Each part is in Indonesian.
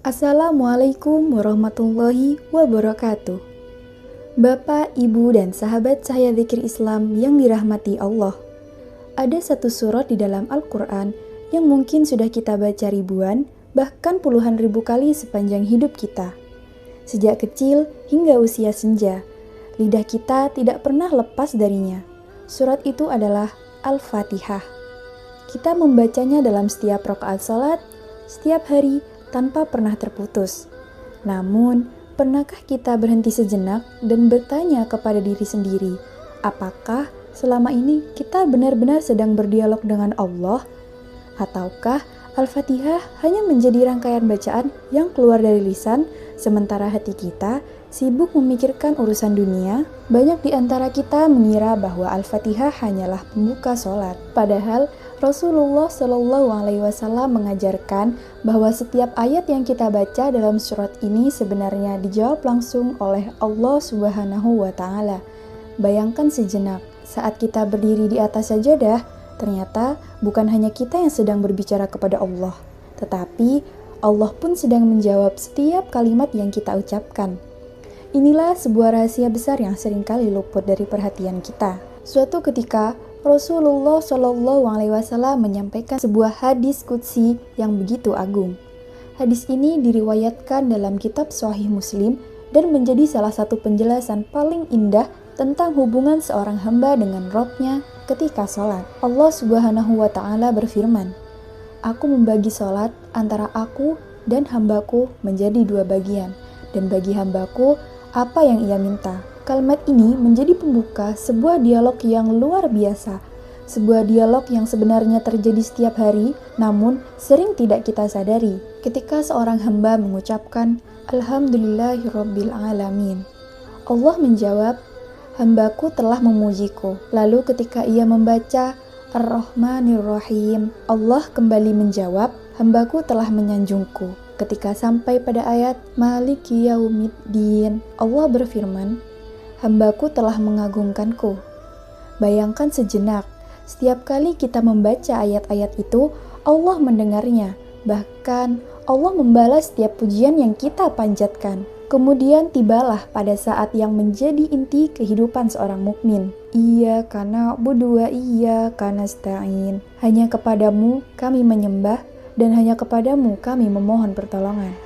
Assalamualaikum warahmatullahi wabarakatuh. Bapak, Ibu, dan sahabat Cahaya Zikir Islam yang dirahmati Allah. Ada satu surat di dalam Al-Quran yang mungkin sudah kita baca ribuan, bahkan puluhan ribu kali sepanjang hidup kita. Sejak kecil hingga usia senja, lidah kita tidak pernah lepas darinya. Surat itu adalah Al-Fatihah. Kita membacanya dalam setiap rakaat salat, setiap hari, tanpa pernah terputus. Namun, pernahkah kita berhenti sejenak dan bertanya kepada diri sendiri, apakah selama ini kita benar-benar sedang berdialog dengan Allah? Ataukah Al-Fatihah hanya menjadi rangkaian bacaan yang keluar dari lisan, sementara hati kita sibuk memikirkan urusan dunia? Banyak di antara kita mengira bahwa Al-Fatihah hanyalah pembuka sholat. Padahal Rasulullah Shallallahu Alaihi Wasallam mengajarkan bahwa setiap ayat yang kita baca dalam surat ini sebenarnya dijawab langsung oleh Allah Subhanahu wa Ta'ala. Bayangkan sejenak, saat kita berdiri di atas sajadah, ternyata bukan hanya kita yang sedang berbicara kepada Allah, tetapi Allah pun sedang menjawab setiap kalimat yang kita ucapkan. Inilah sebuah rahasia besar yang seringkali luput dari perhatian kita. Suatu ketika, Rasulullah Shallallahu Alaihi Wasallam menyampaikan sebuah hadis qudsi yang begitu agung. Hadis ini diriwayatkan dalam kitab Sahih Muslim dan menjadi salah satu penjelasan paling indah tentang hubungan seorang hamba dengan Rabb-nya ketika sholat. Allah Subhanahu wa Ta'ala berfirman, "Aku membagi sholat antara aku dan hambaku menjadi dua bagian, dan bagi hambaku apa yang ia minta." Kalimat ini menjadi pembuka sebuah dialog yang luar biasa, sebuah dialog yang sebenarnya terjadi setiap hari, namun sering tidak kita sadari. Ketika seorang hamba mengucapkan, Alhamdulillahirabbil alamin, Allah menjawab, "Hambaku telah memujiku." Lalu ketika ia membaca Ar-Rahmanir-Rahim, Allah kembali menjawab, "Hambaku telah menyanjungku." Ketika sampai pada ayat Maliki Yaumiddin, Allah berfirman, "Hambaku telah mengagungkanku." Bayangkan sejenak, setiap kali kita membaca ayat-ayat itu, Allah mendengarnya. Bahkan, Allah membalas setiap pujian yang kita panjatkan. Kemudian tibalah pada saat yang menjadi inti kehidupan seorang mukmin. Iyyaka na'budu wa iyyaka nasta'in. Hanya kepadamu kami menyembah dan hanya kepadamu kami memohon pertolongan.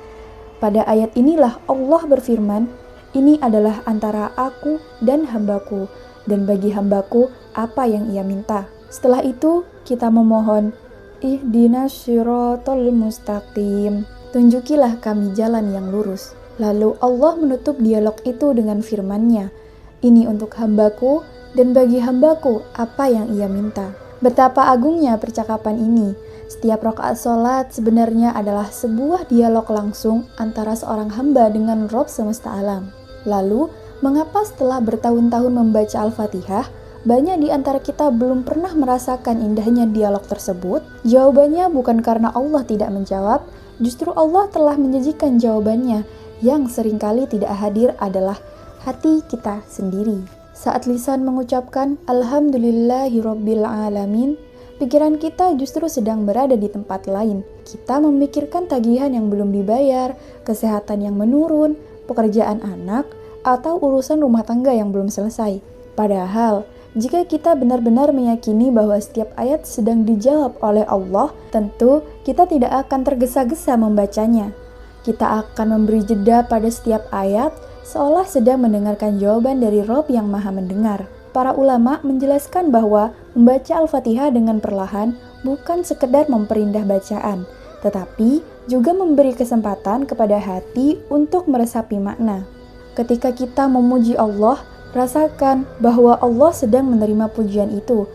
Pada ayat inilah Allah berfirman, "Ini adalah antara aku dan hambaku, dan bagi hambaku apa yang ia minta." Setelah itu, kita memohon, Ihdinas siratal mustaqim. Tunjukilah kami jalan yang lurus. Lalu Allah menutup dialog itu dengan firman-Nya, "Ini untuk hambaku, dan bagi hambaku apa yang ia minta." Betapa agungnya percakapan ini. Setiap rakaat sholat sebenarnya adalah sebuah dialog langsung antara seorang hamba dengan Rabb semesta alam. Lalu, mengapa setelah bertahun-tahun membaca Al-Fatihah, banyak di antara kita belum pernah merasakan indahnya dialog tersebut? Jawabannya bukan karena Allah tidak menjawab, justru Allah telah menjanjikan jawabannya. Yang seringkali tidak hadir adalah hati kita sendiri. Saat lisan mengucapkan Alhamdulillahirabbil alamin, pikiran kita justru sedang berada di tempat lain. Kita memikirkan tagihan yang belum dibayar, kesehatan yang menurun, pekerjaan anak, atau urusan rumah tangga yang belum selesai. Padahal, jika kita benar-benar meyakini bahwa setiap ayat sedang dijawab oleh Allah, tentu kita tidak akan tergesa-gesa membacanya. Kita akan memberi jeda pada setiap ayat, seolah sedang mendengarkan jawaban dari Rabb yang Maha Mendengar. Para ulama menjelaskan bahwa membaca Al-Fatihah dengan perlahan bukan sekedar memperindah bacaan, tetapi juga memberi kesempatan kepada hati untuk meresapi makna. Ketika kita memuji Allah, rasakan bahwa Allah sedang menerima pujian itu.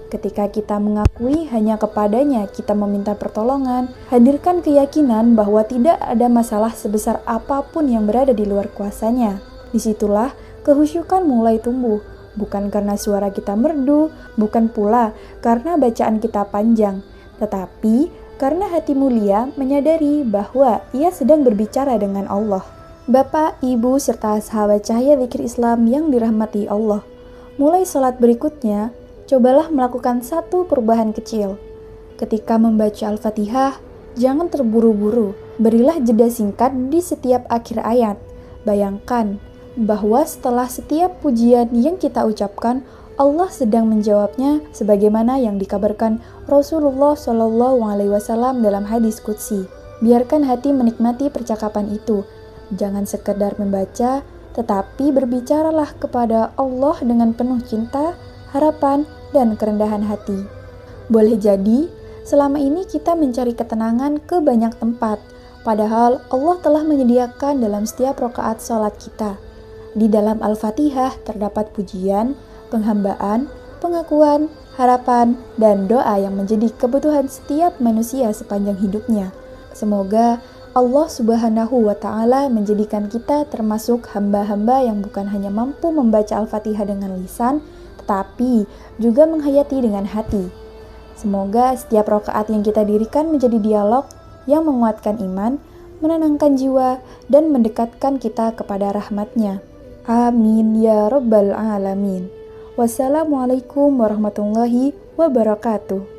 Ketika kita mengakui hanya kepadanya kita meminta pertolongan, hadirkan keyakinan bahwa tidak ada masalah sebesar apapun yang berada di luar kuasanya. Disitulah kehusyukan mulai tumbuh, bukan karena suara kita merdu, bukan pula karena bacaan kita panjang, tetapi karena hati mulia menyadari bahwa ia sedang berbicara dengan Allah. Bapak, Ibu, serta sahabat Cahaya Zikir Islam yang dirahmati Allah, mulai sholat berikutnya, cobalah melakukan satu perubahan kecil. Ketika membaca Al-Fatihah, jangan terburu-buru. Berilah jeda singkat di setiap akhir ayat. Bayangkan bahwa setelah setiap pujian yang kita ucapkan, Allah sedang menjawabnya sebagaimana yang dikabarkan Rasulullah Shallallahu Alaihi Wasallam dalam hadis qudsi. Biarkan hati menikmati percakapan itu. Jangan sekedar membaca, tetapi berbicaralah kepada Allah dengan penuh cinta, harapan, dan kerendahan hati. Boleh jadi, selama ini kita mencari ketenangan ke banyak tempat, padahal Allah telah menyediakan dalam setiap rakaat sholat kita. Di dalam Al-Fatihah terdapat pujian, penghambaan, pengakuan, harapan, dan doa yang menjadi kebutuhan setiap manusia sepanjang hidupnya. Semoga Allah Subhanahu wa Ta'ala menjadikan kita termasuk hamba-hamba yang bukan hanya mampu membaca Al-Fatihah dengan lisan, tetapi juga menghayati dengan hati. Semoga setiap rakaat yang kita dirikan menjadi dialog yang menguatkan iman, menenangkan jiwa, dan mendekatkan kita kepada rahmat-Nya. Amin ya Rabbal Alamin. Wassalamualaikum warahmatullahi wabarakatuh.